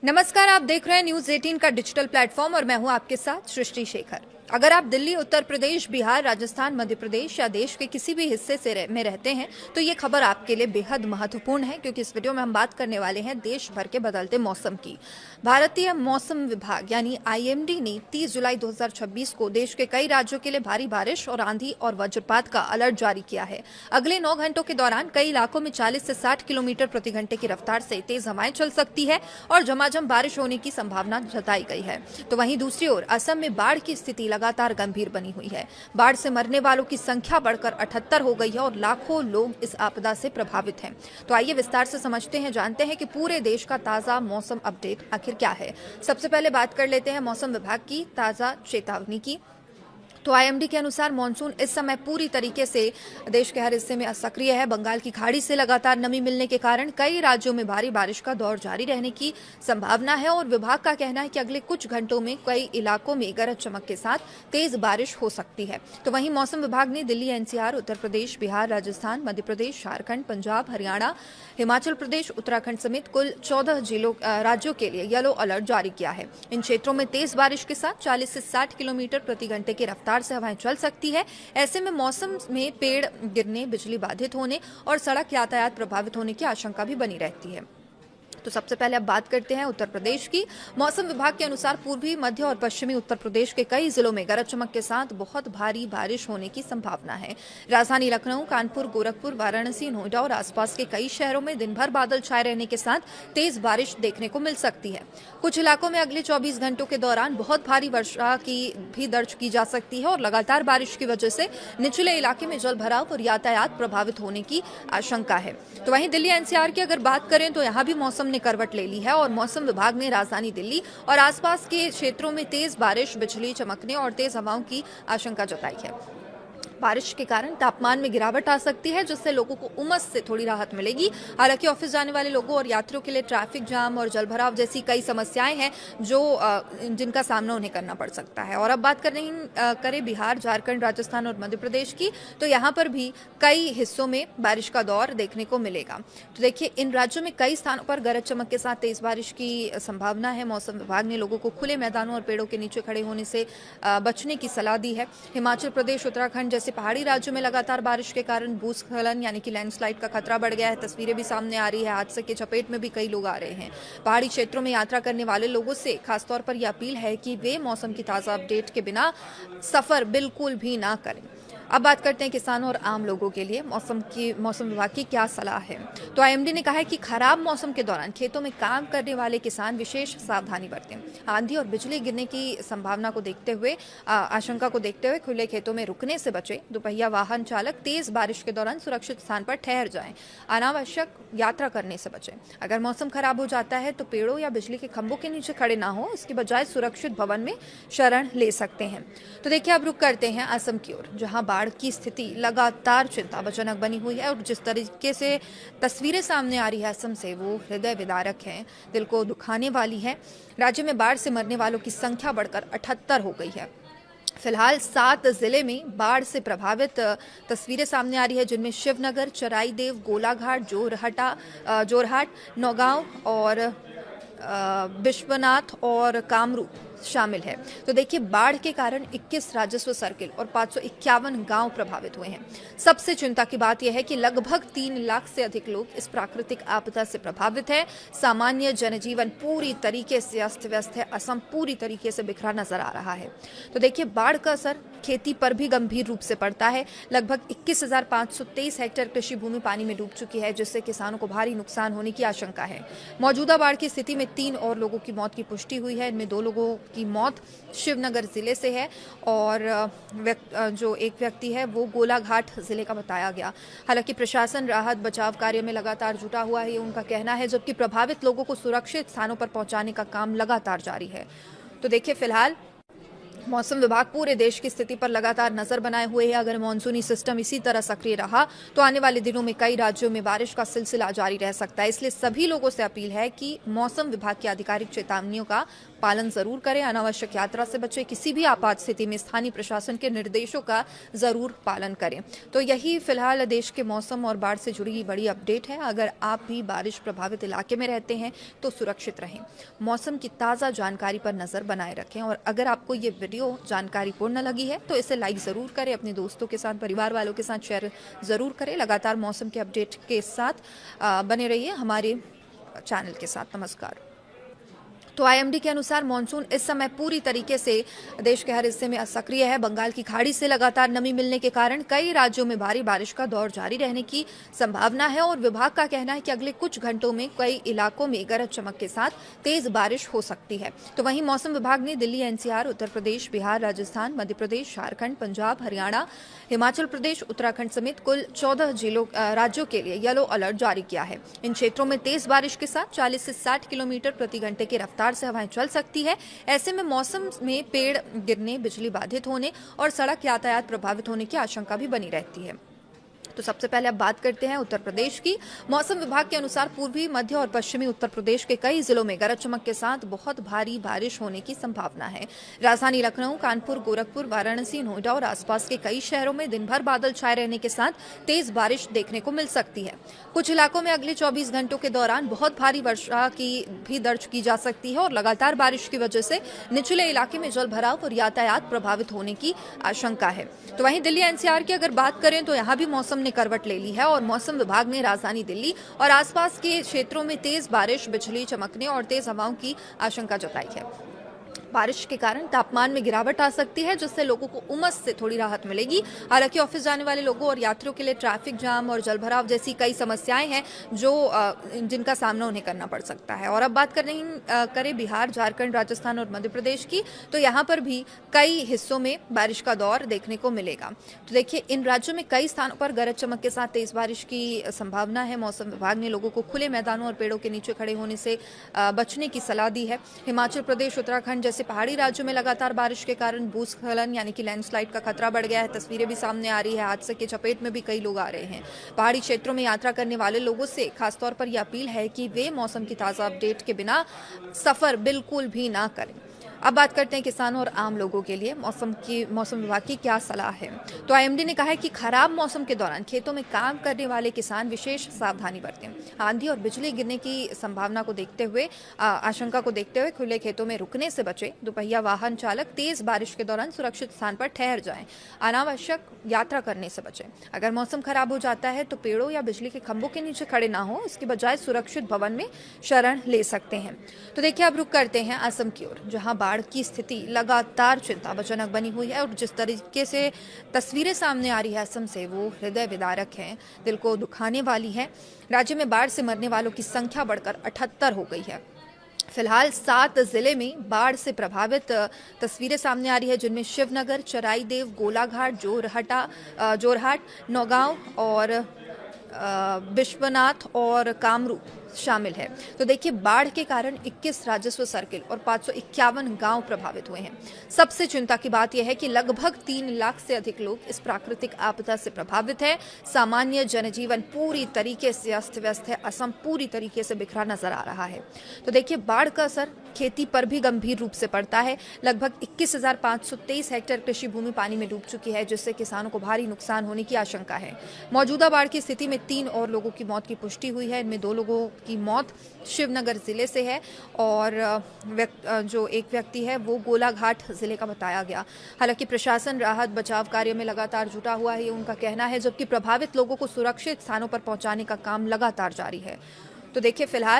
नमस्कार, आप देख रहे हैं न्यूज 18 का डिजिटल प्लेटफॉर्म और मैं हूं आपके साथ सृष्टि शेखर। अगर आप दिल्ली, उत्तर प्रदेश, बिहार, राजस्थान, मध्य प्रदेश या देश के किसी भी हिस्से में रहते हैं तो ये खबर आपके लिए बेहद महत्वपूर्ण है, क्योंकि इस वीडियो में हम बात करने वाले हैं देश भर के बदलते मौसम की। भारतीय मौसम विभाग यानी आईएमडी ने 30 जुलाई 2026 को देश के कई राज्यों के लिए भारी बारिश और आंधी और वज्रपात का अलर्ट जारी किया है। अगले 9 घंटों के दौरान कई इलाकों में 40 से 60 किलोमीटर प्रति घंटे की रफ्तार से तेज हवाएं चल सकती है और झमाझम बारिश होने की संभावना जताई गई है। तो वहीं दूसरी ओर असम में बाढ़ की स्थिति लगातार गंभीर बनी हुई है। बाढ़ से मरने वालों की संख्या बढ़कर 78 हो गई है और लाखों लोग इस आपदा से प्रभावित हैं। तो आइए विस्तार से समझते हैं, जानते हैं कि पूरे देश का ताजा मौसम अपडेट आखिर क्या है। सबसे पहले बात कर लेते हैं मौसम विभाग की ताजा चेतावनी की। तो आईएमडी के अनुसार मानसून इस समय पूरी तरीके से देश के हर हिस्से में सक्रिय है। बंगाल की खाड़ी से लगातार नमी मिलने के कारण कई राज्यों में भारी बारिश का दौर जारी रहने की संभावना है और विभाग का कहना है कि अगले कुछ घंटों में कई इलाकों में गरज चमक के साथ तेज बारिश हो सकती है। तो वहीं मौसम विभाग ने दिल्ली, एनसीआर, उत्तर प्रदेश, बिहार, राजस्थान, मध्य प्रदेश, झारखंड, पंजाब, हरियाणा, हिमाचल प्रदेश, उत्तराखंड समेत कुल 14 राज्यों के लिए येलो अलर्ट जारी किया है। इन क्षेत्रों में तेज बारिश के साथ 40 से 60 किलोमीटर प्रति घंटे की रफ्तार से हवाएं चल सकती है। ऐसे में मौसम में पेड़ गिरने, बिजली बाधित होने और सड़क यातायात प्रभावित होने की आशंका भी बनी रहती है। तो सबसे पहले अब बात करते हैं उत्तर प्रदेश की। मौसम विभाग के अनुसार पूर्वी, मध्य और पश्चिमी उत्तर प्रदेश के कई जिलों में गरज चमक के साथ बहुत भारी बारिश होने की संभावना है। राजधानी लखनऊ, कानपुर, गोरखपुर, वाराणसी, नोएडा और आसपास के कई शहरों में दिन भर बादल छाए रहने के साथ तेज बारिश देखने को मिल सकती है। कुछ इलाकों में अगले 24 घंटों के दौरान बहुत भारी वर्षा की भी दर्ज की जा सकती है और लगातार बारिश की वजह से निचले इलाके में जल भराव और यातायात प्रभावित होने की आशंका है। तो वहीं दिल्ली, एनसीआर की अगर बात करें तो यहाँ भी मौसम ने करवट ले ली है और मौसम विभाग ने राजधानी दिल्ली और आसपास के क्षेत्रों में तेज बारिश, बिजली चमकने और तेज हवाओं की आशंका जताई है। बारिश के कारण तापमान में गिरावट आ सकती है, जिससे लोगों को उमस से थोड़ी राहत मिलेगी। हालांकि ऑफिस जाने वाले लोगों और यात्रियों के लिए ट्रैफिक जाम और जलभराव जैसी कई समस्याएं हैं जिनका सामना उन्हें करना पड़ सकता है। और अब बात करें बिहार, झारखंड, राजस्थान और मध्य प्रदेश की, तो यहाँ पर भी कई हिस्सों में बारिश का दौर देखने को मिलेगा। तो देखिए, इन राज्यों में कई स्थानों पर गरज चमक के साथ तेज बारिश की संभावना है। मौसम विभाग ने लोगों को खुले मैदानों और पेड़ों के नीचे खड़े होने से बचने की सलाह दी है। हिमाचल प्रदेश, उत्तराखंड जैसे पहाड़ी राज्यों में लगातार बारिश के कारण भूस्खलन यानी कि लैंडस्लाइड का खतरा बढ़ गया है। तस्वीरें भी सामने आ रही है। हादसे के चपेट में भी कई लोग आ रहे हैं। पहाड़ी क्षेत्रों में यात्रा करने वाले लोगों से खासतौर पर यह अपील है कि वे मौसम की ताजा अपडेट के बिना सफर बिल्कुल भी ना करें। अब बात करते हैं किसानों और आम लोगों के लिए मौसम विभाग की क्या सलाह है। तो आईएमडी ने कहा है कि खराब मौसम के दौरान खेतों में काम करने वाले किसान विशेष सावधानी बरतें। आंधी और बिजली गिरने की संभावना को देखते हुए आशंका को देखते हुए खुले खेतों में रुकने से बचें। दोपहिया वाहन चालक तेज बारिश के दौरान सुरक्षित स्थान पर ठहर जाएं। अनावश्यक यात्रा करने से बचें। अगर मौसम खराब हो जाता है तो पेड़ों या बिजली के खंभों के नीचे खड़े ना हो, इसके बजाय सुरक्षित भवन में शरण ले सकते हैं। तो देखिए, अब रुक करते हैं असम की ओर, जहां बाढ़ की स्थिति लगातार चिंताजनक बनी हुई है और जिस तरीके से तस्वीरें सामने आ रही है असम से, वो हृदय विदारक है, दिल को दुखाने वाली है। राज्य में बाढ़ से मरने वालों की संख्या बढ़कर 78 हो गई है। फिलहाल 7 जिले में बाढ़ से प्रभावित तस्वीरें सामने आ रही है, जिनमें शिवनगर, चराईदेव, गोलाघाट, जोरहाट, नौगांव और विश्वनाथ और कामरूप शामिल है। तो देखिए, बाढ़ के कारण 21 राजस्व सर्किल और 551 गांव प्रभावित हुए हैं। सबसे चिंता की बात यह है कि लगभग 3 लाख से अधिक लोग इस प्राकृतिक आपदा से प्रभावित हैं। सामान्य जनजीवन पूरी तरीके से अस्त व्यस्त है। असम पूरी तरीके से बिखरा नजर आ रहा है। तो देखिए, बाढ़ का असर खेती पर भी गंभीर रूप से पड़ता है। लगभग 21,523 हेक्टेयर कृषि भूमि पानी में डूब चुकी है, जिससे किसानों को भारी नुकसान होने की आशंका है। मौजूदा बाढ़ की स्थिति में 3 और लोगों की मौत की पुष्टि हुई है। इनमें 2 लोगों की मौत शिवनगर जिले से है और जो एक व्यक्ति है वो गोलाघाट जिले का बताया गया। हालांकि प्रशासन राहत बचाव कार्य में लगातार जुटा हुआ है, ये उनका कहना है, जबकि प्रभावित लोगों को सुरक्षित स्थानों पर पहुंचाने का काम लगातार जारी है। तो देखिए, फिलहाल मौसम विभाग पूरे देश की स्थिति पर लगातार नजर बनाए हुए है। अगर मानसूनी सिस्टम इसी तरह सक्रिय रहा तो आने वाले दिनों में कई राज्यों में बारिश का सिलसिला जारी रह सकता है। इसलिए सभी लोगों से अपील है कि मौसम विभाग की आधिकारिक चेतावनियों का पालन जरूर करें, अनावश्यक यात्रा से बचें, किसी भी आपात स्थिति में स्थानीय प्रशासन के निर्देशों का जरूर पालन करें। तो यही फिलहाल देश के मौसम और बाढ़ से जुड़ी बड़ी अपडेट है। अगर आप भी बारिश प्रभावित इलाके में रहते हैं तो सुरक्षित रहें, मौसम की ताज़ा जानकारी पर नजर बनाए रखें। और अगर आपको ये वीडियो जानकारीपूर्ण लगी है तो इसे लाइक जरूर करें, अपने दोस्तों के साथ, परिवार वालों के साथ शेयर जरूर करें। लगातार मौसम के अपडेट के साथ बने रहिए हमारे चैनल के साथ। नमस्कार। तो आईएमडी के अनुसार मानसून इस समय पूरी तरीके से देश के हर हिस्से में सक्रिय है। बंगाल की खाड़ी से लगातार नमी मिलने के कारण कई राज्यों में भारी बारिश का दौर जारी रहने की संभावना है और विभाग का कहना है कि अगले कुछ घंटों में कई इलाकों में गरज चमक के साथ तेज बारिश हो सकती है। तो वहीं मौसम विभाग ने दिल्ली, एनसीआर, उत्तर प्रदेश, बिहार, राजस्थान, मध्य प्रदेश, झारखंड, पंजाब, हरियाणा, हिमाचल प्रदेश, उत्तराखंड समेत कुल 14 राज्यों के लिए येलो अलर्ट जारी किया है। इन क्षेत्रों में तेज बारिश के साथ 40 से 60 किलोमीटर प्रति घंटे की रफ्तार से हवाएं चल सकती है। ऐसे में मौसम में पेड़ गिरने, बिजली बाधित होने और सड़क यातायात प्रभावित होने की आशंका भी बनी रहती है। तो सबसे पहले अब बात करते हैं उत्तर प्रदेश की। मौसम विभाग के अनुसार पूर्वी, मध्य और पश्चिमी उत्तर प्रदेश के कई जिलों में गरज चमक के साथ बहुत भारी बारिश होने की संभावना है। राजधानी लखनऊ, कानपुर, गोरखपुर, वाराणसी, नोएडा और आसपास के कई शहरों में दिन भर बादल छाए रहने के साथ तेज बारिश देखने को मिल सकती है। कुछ इलाकों में अगले 24 घंटों के दौरान बहुत भारी वर्षा की भी दर्ज की जा सकती है और लगातार बारिश की वजह से निचले इलाके में जल भराव और यातायात प्रभावित होने की आशंका है। तो वहीं दिल्ली, एनसीआर की अगर बात करें तो यहाँ भी मौसम ने करवट ले ली है और मौसम विभाग ने राजधानी दिल्ली और आसपास के क्षेत्रों में तेज बारिश, बिजली चमकने और तेज हवाओं की आशंका जताई है। बारिश के कारण तापमान में गिरावट आ सकती है, जिससे लोगों को उमस से थोड़ी राहत मिलेगी। हालांकि ऑफिस जाने वाले लोगों और यात्रियों के लिए ट्रैफिक जाम और जलभराव जैसी कई समस्याएं हैं जिनका सामना उन्हें करना पड़ सकता है। और अब बात करें बिहार, झारखंड, राजस्थान और मध्य प्रदेश की, तो यहाँ पर भी कई हिस्सों में बारिश का दौर देखने को मिलेगा। तो देखिए, इन राज्यों में कई स्थानों पर गरज चमक के साथ तेज बारिश की संभावना है। मौसम विभाग ने लोगों को खुले मैदानों और पेड़ों के नीचे खड़े होने से बचने की सलाह दी है। हिमाचल प्रदेश, उत्तराखंड जैसे पहाड़ी राज्यों में लगातार बारिश के कारण भूस्खलन यानी कि लैंडस्लाइड का खतरा बढ़ गया है। तस्वीरें भी सामने आ रही है। हादसे की चपेट में भी कई लोग आ रहे हैं। पहाड़ी क्षेत्रों में यात्रा करने वाले लोगों से खासतौर पर यह अपील है कि वे मौसम की ताज़ा अपडेट के बिना सफर बिल्कुल भी ना करें। अब बात करते हैं किसानों और आम लोगों के लिए मौसम विभाग की क्या सलाह है। तो आईएमडी ने कहा है कि खराब मौसम के दौरान खेतों में काम करने वाले किसान विशेष सावधानी बरतें। आंधी और बिजली गिरने की संभावना को देखते हुए आशंका को देखते हुए खुले खेतों में रुकने से बचें। दोपहिया वाहन चालक तेज बारिश के दौरान सुरक्षित स्थान पर ठहर जाएं। अनावश्यक यात्रा करने से बचें। अगर मौसम खराब हो जाता है तो पेड़ों या बिजली के खंभों के नीचे खड़े ना हो, इसके बजाय सुरक्षित भवन में शरण ले सकते हैं। तो देखिए, अब रुक करते हैं असम की ओर, जहां बाढ़ की स्थिति लगातार चिंताजनक बनी हुई है और जिस तरीके से तस्वीरें सामने आ रही है असम से, वो हृदय विदारक है, दिल को दुखाने वाली है। राज्य में बाढ़ से मरने वालों की संख्या बढ़कर 78 हो गई है। फिलहाल 7 जिले में बाढ़ से प्रभावित तस्वीरें सामने आ रही है, जिनमें शिवनगर, चराईदेव, गोलाघाट, जोरहाट, नौगांव और विश्वनाथ और कामरूप शामिल है। तो देखिए, बाढ़ के कारण 21 राजस्व सर्किल और 551 गांव प्रभावित हुए हैं। सबसे चिंता की बात यह है कि लगभग 3 लाख से अधिक लोग इस प्राकृतिक आपदा से प्रभावित हैं। सामान्य जनजीवन पूरी तरीके से अस्त व्यस्त है। असम पूरी तरीके से बिखरा नजर आ रहा है। तो देखिए, बाढ़ का असर खेती पर भी गंभीर रूप से पड़ता है। लगभग 21,523 हेक्टेयर कृषि भूमि पानी में डूब चुकी है, जिससे किसानों को भारी नुकसान होने की आशंका है। मौजूदा बाढ़ की स्थिति में 3 और लोगों की मौत की पुष्टि हुई है। इनमें 2 लोगों की मौत शिवनगर जिले से है और जो एक व्यक्ति है वो गोलाघाट जिले का बताया गया। हालांकि प्रशासन राहत बचाव कार्य में लगातार जुटा हुआ है, ये उनका कहना है, जबकि प्रभावित लोगों को सुरक्षित स्थानों पर पहुंचाने का काम लगातार जारी है। तो देखिए, फिलहाल